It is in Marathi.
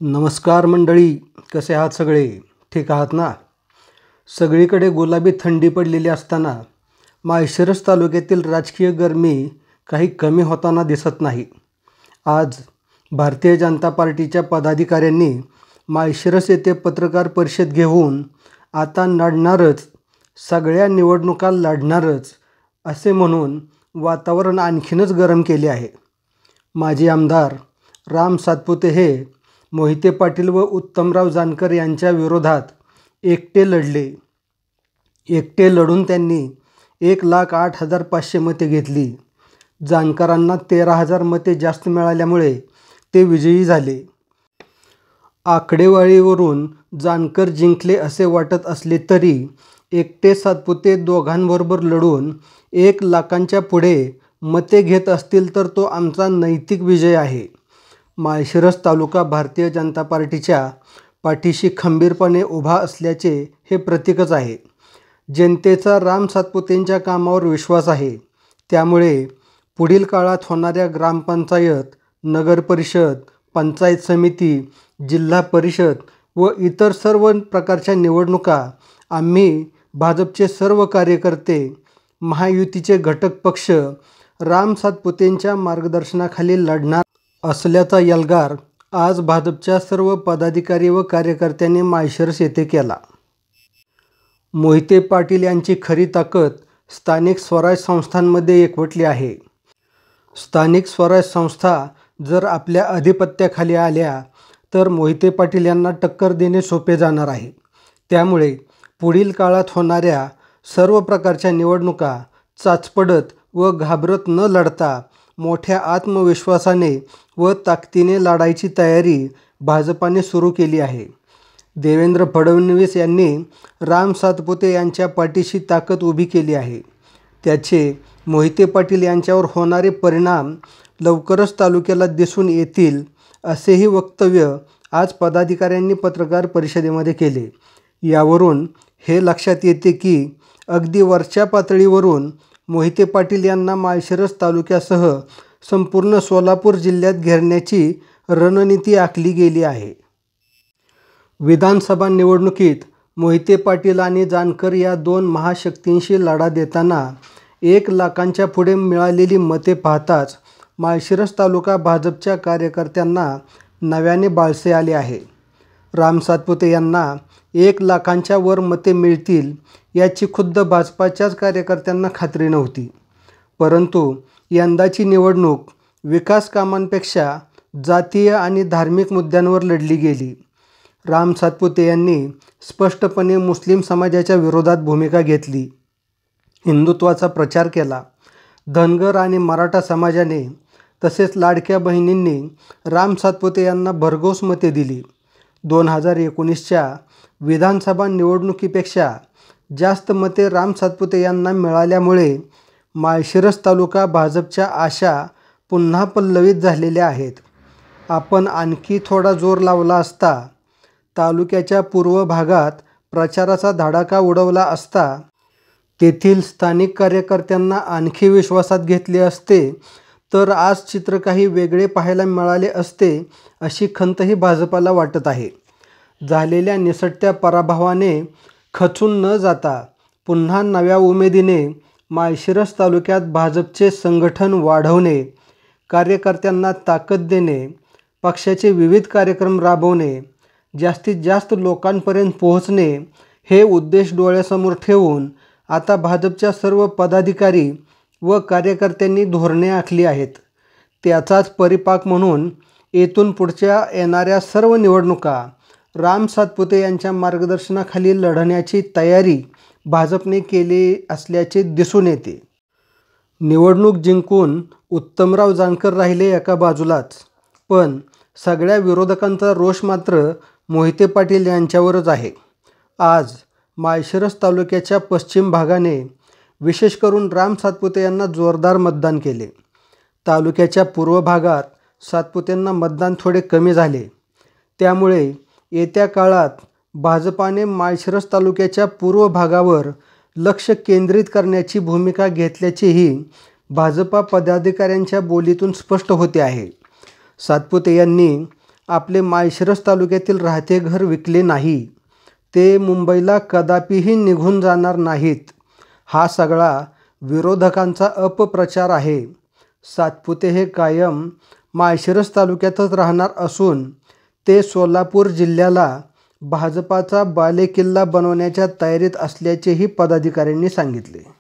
नमस्कार मंडळी, कसे आहात सगळे? ठीक आहात ना? सगळीकडे गुलाबी थंडी पडलेली असताना माळशिरस तालुक्यातील राजकीय गरमी काही कमी होताना दिसत नाही. आज भारतीय जनता पार्टीच्या पदाधिकाऱ्यांनी माळशिरस येथे पत्रकार परिषद घेऊन आता लढणारच, सगळ्या निवडणुका लढणारच असे म्हणून वातावरण आणखीनच गरम केले आहे. माजी आमदार राम सातपुते हे मोहिते पाटील व उत्तमराव जानकर यांच्या विरोधात एकटे लढले. एकटे लढून त्यांनी 1,08,500 मते घेतली. जानकरांना 13,000 मते जास्त मिळाल्यामुळे ते विजयी झाले. आकडेवारीवरून जानकर जिंकले असे वाटत असले तरी एकटे सातपुते दोघांबरोबर लढून 1,00,000च्या पुढे मते घेत असतील तर तो आमचा नैतिक विजय आहे. माळशिरस तालुका भारतीय जनता पार्टीच्या पाठीशी खंबीरपणे उभा असल्याचे हे प्रतीकच आहे. जनतेचा राम सातपुतेंच्या कामावर विश्वास आहे. त्यामुळे पुढील काळात होणाऱ्या ग्रामपंचायत, नगरपरिषद, पंचायत समिती, जिल्हा परिषद व इतर सर्व प्रकारच्या निवडणुका आम्ही भाजपचे सर्व कार्यकर्ते, महायुतीचे घटक पक्ष राम सातपुतेंच्या मार्गदर्शनाखाली लढणार असल्याचा एल्गार आज भाजपच्या सर्व पदाधिकारी व कार्यकर्त्यांनी माळशिरस येथे केला. मोहिते पाटील यांची खरी ताकद स्थानिक स्वराज संस्थांमध्ये एकवटली आहे. स्थानिक स्वराज संस्था जर आपल्या अधिपत्याखाली आल्या तर मोहिते पाटील यांना टक्कर देणे सोपे जाणार आहे. त्यामुळे पुढील काळात होणाऱ्या सर्व प्रकारच्या निवडणुका चाचपडत व घाबरत न लढता मोठ्या आत्मविश्वासाने व ताकदीने लढायची तयारी भाजपाने सुरू केली आहे. देवेंद्र फडणवीस यांनी राम सातपुते यांच्या पाठीशी ताकद उभी केली आहे. त्याचे मोहिते पाटील यांच्यावर होणारे परिणाम लवकरच तालुक्याला दिसून येतील असेही वक्तव्य आज पदाधिकाऱ्यांनी पत्रकार परिषदेमध्ये केले. यावरून हे लक्षात येते की अगदी वरच्या पातळीवरून मोहिते पाटील यांना माळशिरस तालुक्यासह संपूर्ण सोलापूर जिल्ह्यात घेरण्याची रणनीती आखली गेली आहे. विधानसभा निवडणुकीत मोहिते पाटील आणि जानकर या दोन महाशक्तींशी लढा देताना 1,00,000च्या पुढे मिळालेली मते पाहताच माळशिरस तालुका भाजपच्या कार्यकर्त्यांना नव्याने बाळसे आले आहे. राम सातपुते यांना 1,00,000च्या वर मते मिळतील याची खुद्द भाजपाच्याच कार्यकर्त्यांना खात्री नव्हती. परंतु यंदाची निवडणूक विकास कामांपेक्षा जातीय आणि धार्मिक मुद्द्यांवर लढली गेली. राम सातपुते यांनी स्पष्टपणे मुस्लिम समाजाच्या विरोधात भूमिका घेतली. हिंदुत्वाचा प्रचार केला. धनगर आणि मराठा समाजाने तसेच लाडक्या बहिणींनी राम सातपुते यांना भरघोस मते दिली. 2019च्या विधानसभा निवडणुकीपेक्षा जास्त मते राम सातपुते यांना मिळाल्यामुळे माळशिरस तालुका भाजपच्या आशा पुन्हा पल्लवित झालेल्या आहेत. आपण आणखी थोडा जोर लावला असता, तालुक्याच्या पूर्व भागात प्रचाराचा धडाका उडवला असता, तेथील स्थानिक कार्यकर्त्यांना आणखी विश्वासात घेतले असते तर आज चित्र काही वेगळे पाहायला मिळाले असते अशी खंतही भाजपाला वाटत आहे. झालेल्या निसटत्या पराभवाने खचून न जाता पुन्हा नव्या उमेदीने माळशिरस तालुक्यात भाजपचे संघटन वाढवणे, कार्यकर्त्यांना ताकद देणे, पक्षाचे विविध कार्यक्रम राबवणे, जास्तीत जास्त लोकांपर्यंत पोहोचणे हे उद्देश डोळ्यासमोर ठेवून आता भाजपच्या सर्व पदाधिकारी व कार्यकर्त्यांनी धोरणे आखली आहेत. त्याचाच परिपाक म्हणून येथून पुढच्या येणाऱ्या सर्व निवडणुका राम सातपुते यांच्या मार्गदर्शनाखाली लढण्याची तयारी भाजपने केली असल्याचे दिसून येते. निवडणूक जिंकून उत्तमराव जानकर राहिले एका बाजूलाच, पण सगळ्या विरोधकांचा रोष मात्र मोहिते पाटील यांच्यावरच आहे. आज माळशिरस तालुक्याच्या पश्चिम भागाने विशेष करून राम सातपुते यांना जोरदार मतदान केले. तालुक्याच्या पूर्व भागात सातपुतेंना मतदान थोडे कमी झाले. त्यामुळे येत्या काळात भाजपाने माळशिरस तालुक्याच्या पूर्व भागावर लक्ष केंद्रित करण्याची भूमिका घेतल्याचेही भाजपा पदाधिकाऱ्यांच्या बोलीतून स्पष्ट होते आहे. सातपुते यांनी आपले माळशिरस तालुक्यातील राहते घर विकले नाही. ते मुंबईला कदापिही निघून जाणार नाहीत. हा सगळा विरोधकांचा अपप्रचार आहे. सातपुते हे कायम माळशिरस तालुक्यातच राहणार असून ते सोलापूर जिल्ह्याला भाजपाचा बालेकिल्ला बनवण्याच्या तयारीत असल्याचेही पदाधिकाऱ्यांनी सांगितले.